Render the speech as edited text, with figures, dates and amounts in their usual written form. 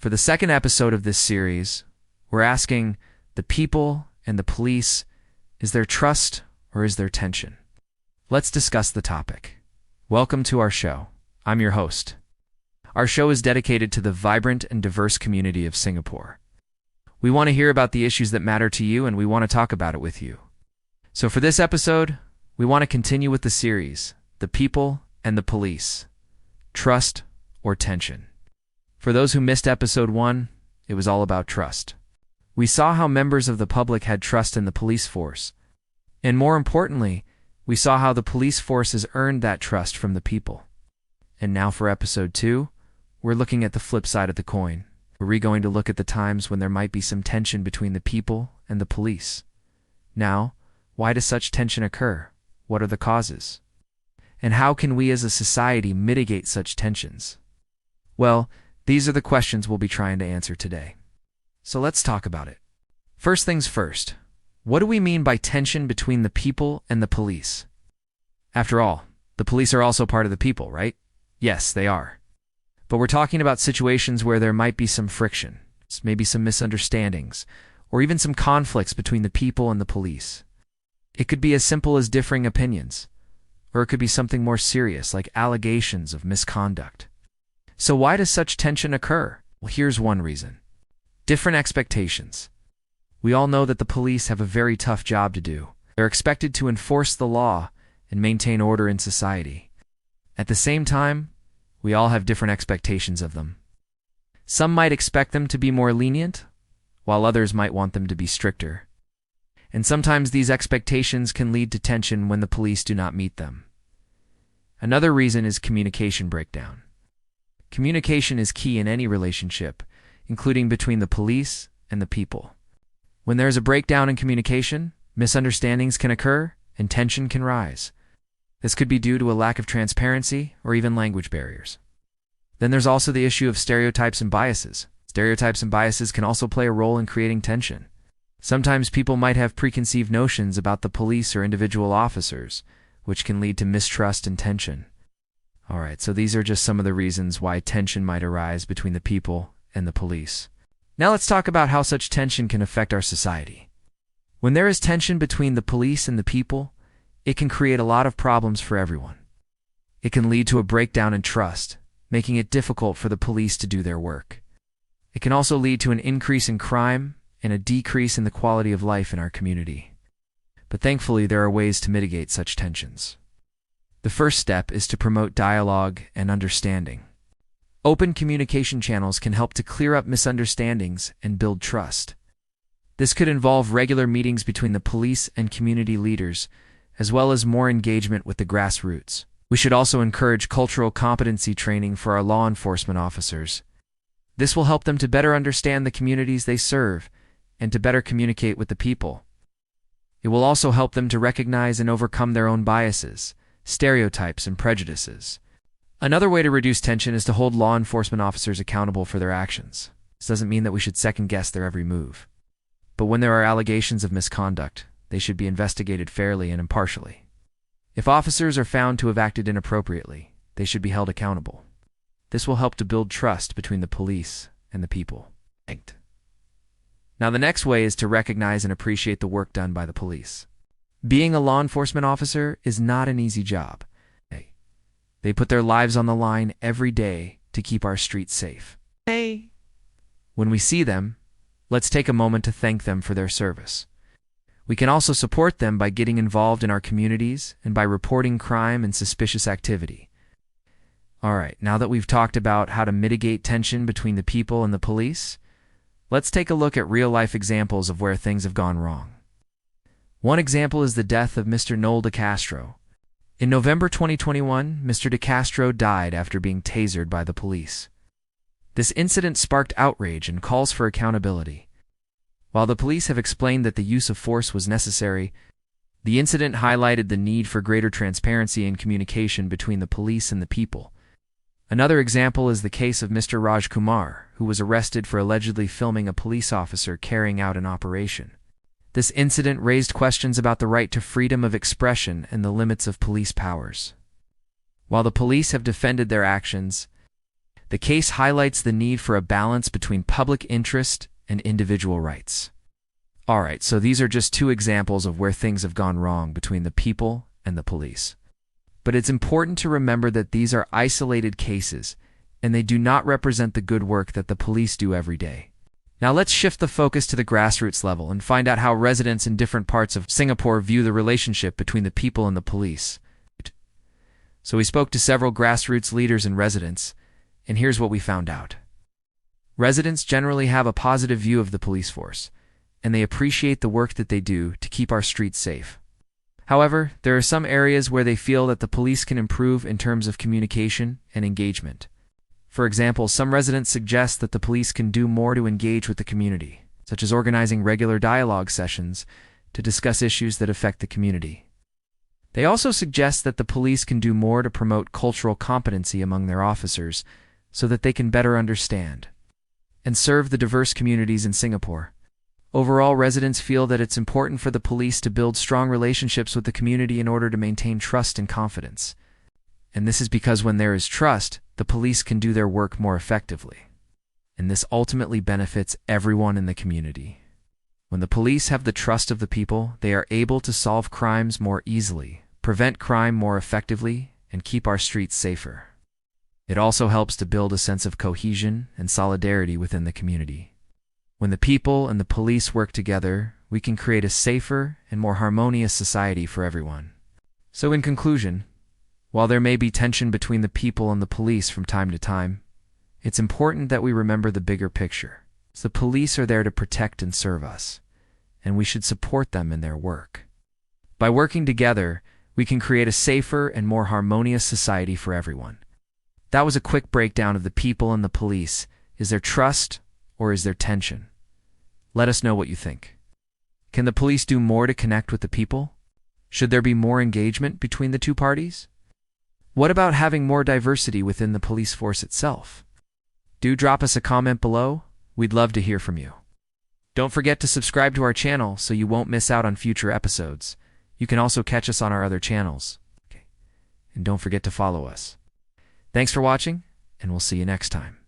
For the second episode of this series, we're asking the people and the police, is there trust or is there tension? Let's discuss the topic. Welcome to our show. I'm your host. Our show is dedicated to the vibrant and diverse community of Singapore. We want to hear about the issues that matter to you, and we want to talk about it with you. So for this episode, we want to continue with the series, The People and the Police, Trust or Tension. For those who missed episode 1, it was all about trust. We saw how members of the public had trust in the police force. And more importantly, we saw how the police force has earned that trust from the people. And now for episode 2, we're looking at the flip side of the coin. We're going to look at the times when there might be some tension between the people and the police. Now, why does such tension occur? What are the causes? And how can we as a society mitigate such tensions? Well, these are the questions we'll be trying to answer today. So let's talk about it. First things first, what do we mean by tension between the people and the police? After all, the police are also part of the people, right? Yes, they are. But we're talking about situations where there might be some friction, maybe some misunderstandings, or even some conflicts between the people and the police. It could be as simple as differing opinions, or it could be something more serious like allegations of misconduct. So why does such tension occur? Well, here's one reason. Different expectations. We all know that the police have a very tough job to do. They're expected to enforce the law and maintain order in society. At the same time, we all have different expectations of them. Some might expect them to be more lenient, while others might want them to be stricter. And sometimes these expectations can lead to tension when the police do not meet them. Another reason is communication breakdown. Communication is key in any relationship, including between the police and the people. When there is a breakdown in communication, misunderstandings can occur and tension can rise. This could be due to a lack of transparency or even language barriers. Then there's also the issue of stereotypes and biases. Stereotypes and biases can also play a role in creating tension. Sometimes people might have preconceived notions about the police or individual officers, which can lead to mistrust and tension. Alright, so these are just some of the reasons why tension might arise between the people and the police. Now let's talk about how such tension can affect our society. When there is tension between the police and the people, it can create a lot of problems for everyone. It can lead to a breakdown in trust, making it difficult for the police to do their work. It can also lead to an increase in crime and a decrease in the quality of life in our community. But thankfully, there are ways to mitigate such tensions. The first step is to promote dialogue and understanding. Open communication channels can help to clear up misunderstandings and build trust. This could involve regular meetings between the police and community leaders, as well as more engagement with the grassroots. We should also encourage cultural competency training for our law enforcement officers. This will help them to better understand the communities they serve and to better communicate with the people. It will also help them to recognize and overcome their own biases, stereotypes, and prejudices. Another way to reduce tension is to hold law enforcement officers accountable for their actions. This doesn't mean that we should second-guess their every move. But when there are allegations of misconduct, they should be investigated fairly and impartially. If officers are found to have acted inappropriately, they should be held accountable. This will help to build trust between the police and the people. Now the next way is to recognize and appreciate the work done by the police. Being a law enforcement officer is not an easy job. They put their lives on the line every day to keep our streets safe. When we see them, let's take a moment to thank them for their service. We can also support them by getting involved in our communities and by reporting crime and suspicious activity. Alright, now that we've talked about how to mitigate tension between the people and the police, let's take a look at real-life examples of where things have gone wrong. One example is the death of Mr. Noel de Castro. In November 2021, Mr. de Castro died after being tasered by the police. This incident sparked outrage and calls for accountability. While the police have explained that the use of force was necessary, the incident highlighted the need for greater transparency and communication between the police and the people. Another example is the case of Mr. Raj Kumar, who was arrested for allegedly filming a police officer carrying out an operation. This incident raised questions about the right to freedom of expression and the limits of police powers. While the police have defended their actions, The case highlights the need for a balance between public interest and individual rights. Alright, so these are just two examples of where things have gone wrong between the people and the police. But it's important to remember that these are isolated cases, and they do not represent the good work that the police do every day. Now let's shift the focus to the grassroots level and find out how residents in different parts of Singapore view the relationship between the people and the police. So we spoke to several grassroots leaders and residents, and here's what we found out. Residents generally have a positive view of the police force, and they appreciate the work that they do to keep our streets safe. However, there are some areas where they feel that the police can improve in terms of communication and engagement. For example, some residents suggest that the police can do more to engage with the community, such as organizing regular dialogue sessions to discuss issues that affect the community. They also suggest that the police can do more to promote cultural competency among their officers so that they can better understand and serve the diverse communities in Singapore. Overall, residents feel that it's important for the police to build strong relationships with the community in order to maintain trust and confidence. And this is because when there is trust, the police can do their work more effectively. And this ultimately benefits everyone in the community. When the police have the trust of the people, they are able to solve crimes more easily, prevent crime more effectively, and keep our streets safer. It also helps to build a sense of cohesion and solidarity within the community. When the people and the police work together, we can create a safer and more harmonious society for everyone. So in conclusion, while there may be tension between the people and the police from time to time, it's important that we remember the bigger picture. The police are there to protect and serve us, and we should support them in their work. By working together, we can create a safer and more harmonious society for everyone. That was a quick breakdown of the people and the police. Is there trust or is there tension? Let us know what you think. Can the police do more to connect with the people? Should there be more engagement between the two parties? What about having more diversity within the police force itself? Do drop us a comment below. We'd love to hear from you. Don't forget to subscribe to our channel so you won't miss out on future episodes. You can also catch us on our other channels. And don't forget to follow us. Thanks for watching, and we'll see you next time.